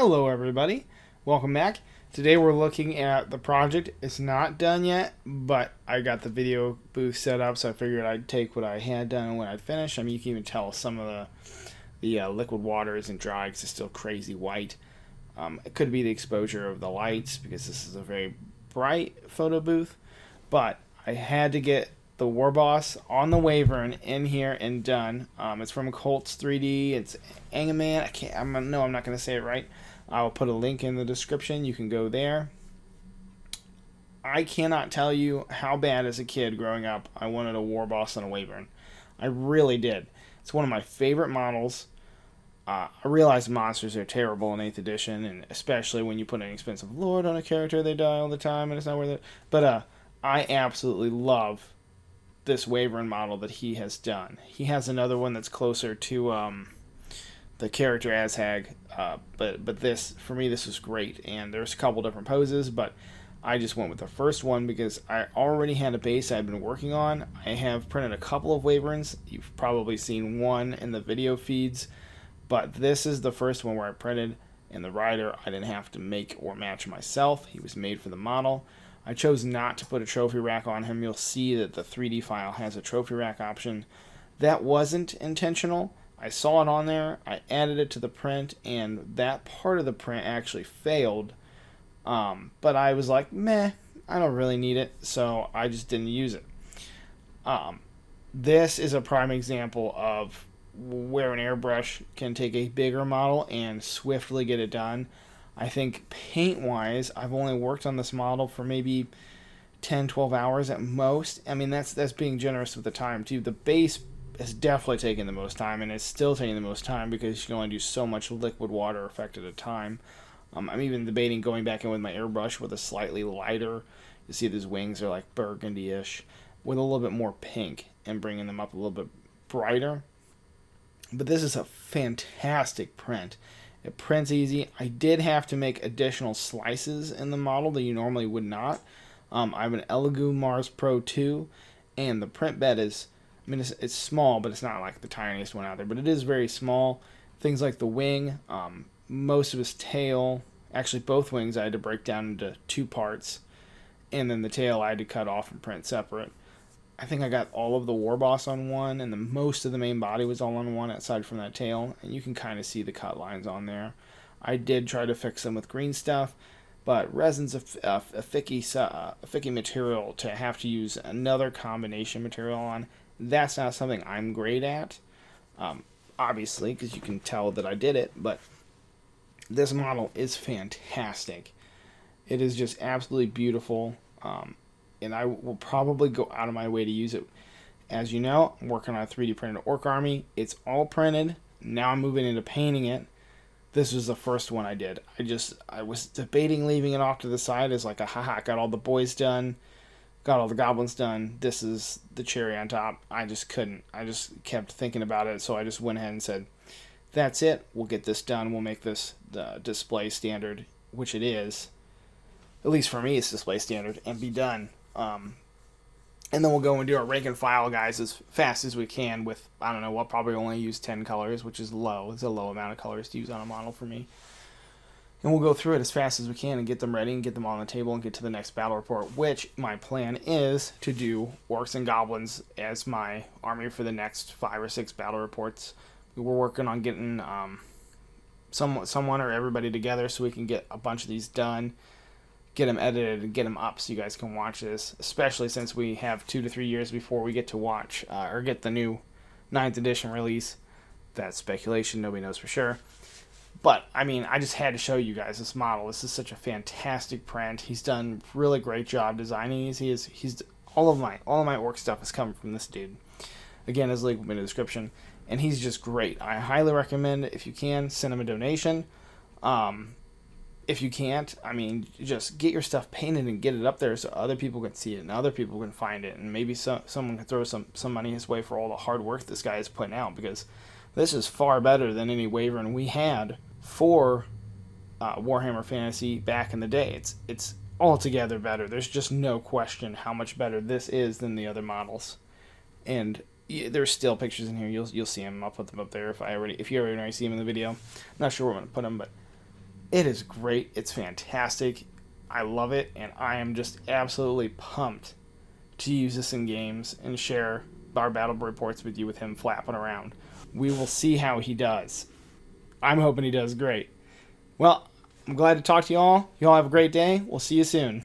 Hello everybody, welcome back. Today we're looking at the project. It's not done yet, but I got the video booth set up, so I figured I'd take what I had done and what I'd finished. I mean, you can even tell some of the liquid water isn't dry because it's still crazy white. It could be the exposure of the lights because this is a very bright photo booth, but I had to get the Warboss on the Wyvern in here and done. It's from Huth's 3D. It's Emang. I'm not going to say it right. I'll put a link in the description. You can go there. I cannot tell you how bad as a kid growing up I wanted a Warboss and a Wyvern. I really did. It's one of my favorite models. I realize monsters are terrible in 8th edition, and especially when you put an expensive lord on a character, they die all the time, and it's not worth it. But I absolutely love this Wyvern model that he has done. He has another one that's closer to the character Azhag, but this, for me, this was great, and there's a couple different poses, but I just went with the first one because I already had a base I've been working on. I have printed a couple of Wyverns. You've probably seen one in the video feeds, but this is the first one where I printed, and the rider I didn't have to make or match myself. He was made for the model. I chose not to put a trophy rack on him. You'll see that the 3D file has a trophy rack option. That wasn't intentional. I saw it on there. I added it to the print, and that part of the print actually failed. But I was like, meh, I don't really need it, so I just didn't use it. This is a prime example of where an airbrush can take a bigger model and swiftly get it done. I think paint-wise, I've only worked on this model for maybe 10, 12 hours at most. I mean, that's being generous with the time, too. The base has definitely taken the most time, and it's still taking the most time because you can only do so much liquid water effect at a time. I'm even debating going back in with my airbrush with a slightly lighter. You see these wings are like burgundy-ish with a little bit more pink and bringing them up a little bit brighter. But this is a fantastic print. It prints easy. I did have to make additional slices in the model that you normally would not. I have an Elegoo Mars Pro 2, and the print bed is, I mean, it's small, but it's not like the tiniest one out there, but it is very small. Things like the wing, most of his tail, actually both wings I had to break down into two parts, and then the tail I had to cut off and print separate. I think I got all of the Warboss on one, and most of the main body was all on one, aside from that tail, and you can kind of see the cut lines on there. I did try to fix them with green stuff, but resin's a ficky material to have to use another combination material on. That's not something I'm great at, obviously, because you can tell that I did it, but this model is fantastic. It is just absolutely beautiful. And I will probably go out of my way to use it. As you know, I'm working on a 3D printed Orc Army. It's all printed. Now I'm moving into painting it. This was the first one I did. I was debating leaving it off to the side as like a haha, got all the boys done, got all the goblins done. This is the cherry on top. I just couldn't. I just kept thinking about it, so I just went ahead and said, that's it. We'll get this done. We'll make this the display standard, which it is. At least for me, it's display standard, and be done. And then we'll go and do our rank and file, guys, as fast as we can with, I don't know, we'll probably only use 10 colors, which is low. It's a low amount of colors to use on a model for me. And we'll go through it as fast as we can and get them ready and get them on the table and get to the next battle report, which my plan is to do orcs and goblins as my army for the next 5 or 6 battle reports. We're working on getting someone or everybody together so we can get a bunch of these done, get them edited, and get them up so you guys can watch this, especially since we have 2 to 3 years before we get to watch or get the new 9th edition release. That's speculation. Nobody knows for sure. But, I mean, I just had to show you guys this model. This is such a fantastic print. He's done a really great job designing these. He's all of my orc stuff is coming from this dude. Again, his link will be in the description. And he's just great. I highly recommend, if you can, send him a donation. If you can't, I mean, just get your stuff painted and get it up there so other people can see it and other people can find it. And maybe someone can throw some money his way for all the hard work this guy is putting out, because this is far better than any Wyvern we had for Warhammer Fantasy back in the day. It's altogether better. There's just no question how much better this is than the other models. And there's still pictures in here. You'll see them. I'll put them up there if you already see them in the video. I'm not sure where I'm going to put them, but It is great. It's fantastic. I love it, and I am just absolutely pumped to use this in games and share our battle reports with you with him flapping around. We will see how he does. I'm hoping he does great. Well, I'm glad to talk to you all. You all have a great day. We'll see you soon.